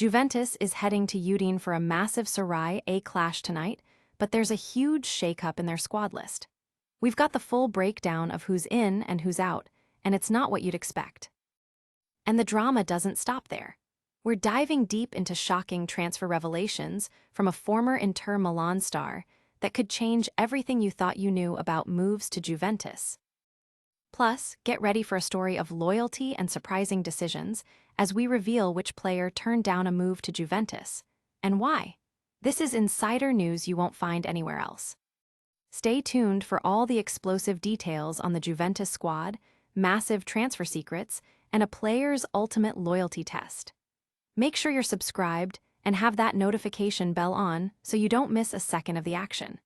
Juventus is heading to Udine for a massive Serie A clash tonight, but there's a huge shakeup in their squad list. We've got the full breakdown of who's in and who's out, and it's not what you'd expect. And the drama doesn't stop there. We're diving deep into shocking transfer revelations from a former Inter Milan star that could change everything you thought you knew about moves to Juventus. Plus, get ready for a story of loyalty and surprising decisions as we reveal which player turned down a move to Juventus and why. This is insider news you won't find anywhere else. Stay tuned for all the explosive details on the Juventus squad, massive transfer secrets, and a player's ultimate loyalty test. Make sure you're subscribed and have that notification bell on so you don't miss a second of the action.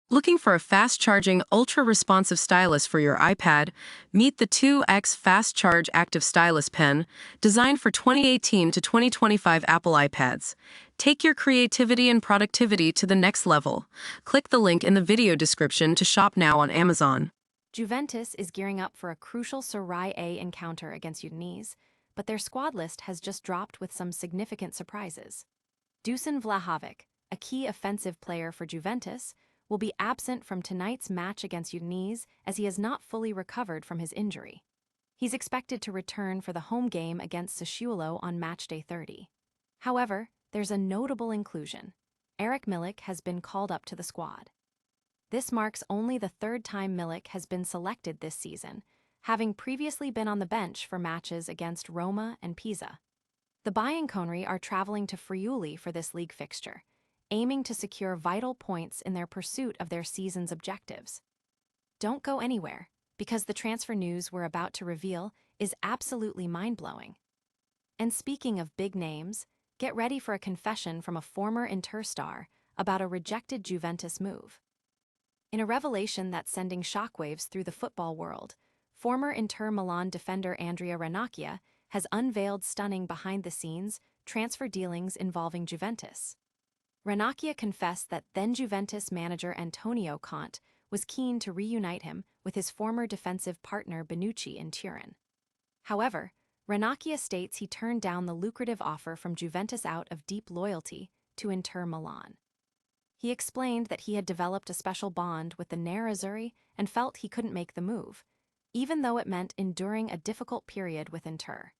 Looking for a fast-charging, ultra-responsive stylus for your iPad? Meet the 2X Fast Charge Active Stylus Pen, designed for 2018 to 2025 Apple iPads. Take your creativity and productivity to the next level. Click the link in the video description to shop now on Amazon. Juventus is gearing up for a crucial Serie A encounter against Udinese, but their squad list has just dropped with some significant surprises. Dusan Vlahovic, a key offensive player for Juventus, will be absent from tonight's match against Udinese as he has not fully recovered from his injury. He's expected to return for the home game against Sassuolo on matchday 30. However, there's a notable inclusion. Arek Milik has been called up to the squad. This marks only the third time Milik has been selected this season, having previously been on the bench for matches against Roma and Pisa. The Bianconeri are traveling to Friuli for this league fixture, aiming to secure vital points in their pursuit of their season's objectives. Don't go anywhere, because the transfer news we're about to reveal is absolutely mind-blowing. And speaking of big names, get ready for a confession from a former Inter star about a rejected Juventus move. In a revelation that's sending shockwaves through the football world, former Inter Milan defender Andrea Ranocchia has unveiled stunning behind-the-scenes transfer dealings involving Juventus. Ranocchia confessed that then-Juventus manager Antonio Conte was keen to reunite him with his former defensive partner Bonucci in Turin. However, Ranocchia states he turned down the lucrative offer from Juventus out of deep loyalty to Inter Milan. He explained that he had developed a special bond with the Nerazzurri and felt he couldn't make the move, even though it meant enduring a difficult period with Inter.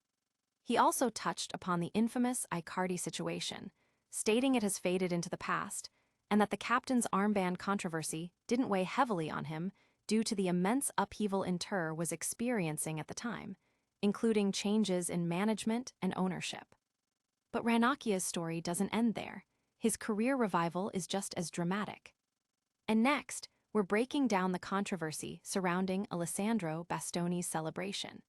He also touched upon the infamous Icardi situation, stating it has faded into the past, and that the captain's armband controversy didn't weigh heavily on him due to the immense upheaval Inter was experiencing at the time, including changes in management and ownership. But Ranocchia's story doesn't end there. His career revival is just as dramatic. And next, we're breaking down the controversy surrounding Alessandro Bastoni's celebration.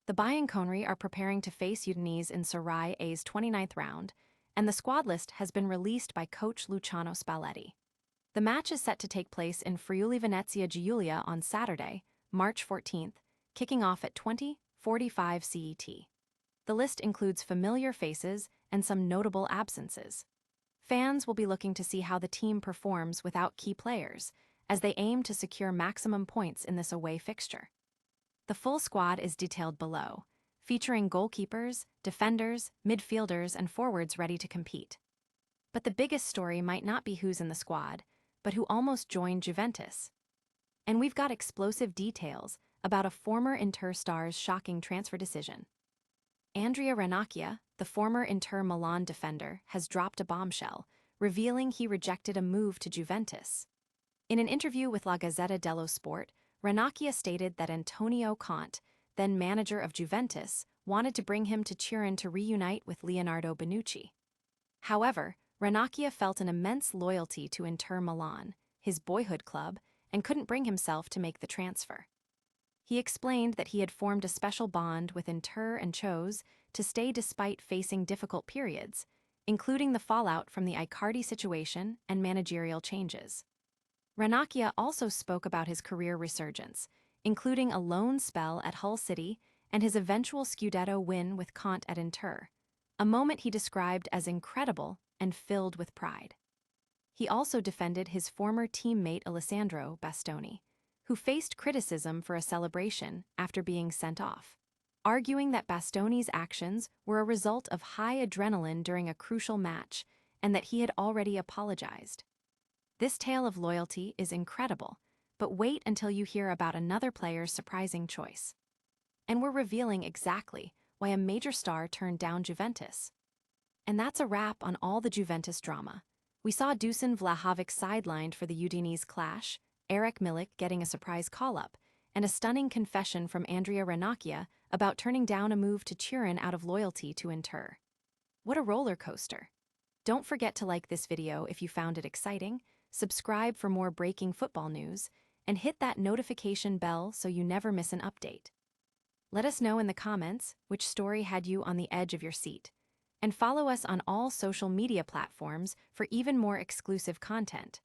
The Bianconeri are preparing to face Udinese in Serie A's 29th round, and the squad list has been released by coach Luciano Spalletti. The match is set to take place in Friuli Venezia Giulia on Saturday, March 14th, kicking off at 20:45 CET. The list includes familiar faces and some notable absences. Fans will be looking to see how the team performs without key players, as they aim to secure maximum points in this away fixture. The full squad is detailed below, featuring goalkeepers, defenders, midfielders, and forwards ready to compete. But the biggest story might not be who's in the squad, but who almost joined Juventus. And we've got explosive details about a former Inter star's shocking transfer decision. Andrea Ranocchia, the former Inter Milan defender, has dropped a bombshell, revealing he rejected a move to Juventus. In an interview with La Gazzetta dello Sport, Ranocchia stated that Antonio Conte, then manager of Juventus, wanted to bring him to Turin to reunite with Leonardo Bonucci. However, Ranocchia felt an immense loyalty to Inter Milan, his boyhood club, and couldn't bring himself to make the transfer. He explained that he had formed a special bond with Inter and chose to stay despite facing difficult periods, including the fallout from the Icardi situation and managerial changes. Ranocchia also spoke about his career resurgence, including a loan spell at Hull City and his eventual Scudetto win with Conte at Inter, a moment he described as incredible and filled with pride. He also defended his former teammate Alessandro Bastoni, who faced criticism for a celebration after being sent off. arguing that Bastoni's actions were a result of high adrenaline during a crucial match and that he had already apologized. This tale of loyalty is incredible, but wait until you hear about another player's surprising choice. And we're revealing exactly why a major star turned down Juventus. And that's a wrap on all the Juventus drama. We saw Dusan Vlahovic sidelined for the Udinese clash, Arek Milik getting a surprise call-up, and a stunning confession from Andrea Ranocchia about turning down a move to Turin out of loyalty to Inter. What a roller coaster! Don't forget to like this video if you found it exciting, subscribe for more breaking football news, and hit that notification bell so you never miss an update. Let us know in the comments which story had you on the edge of your seat. And follow us on all social media platforms for even more exclusive content.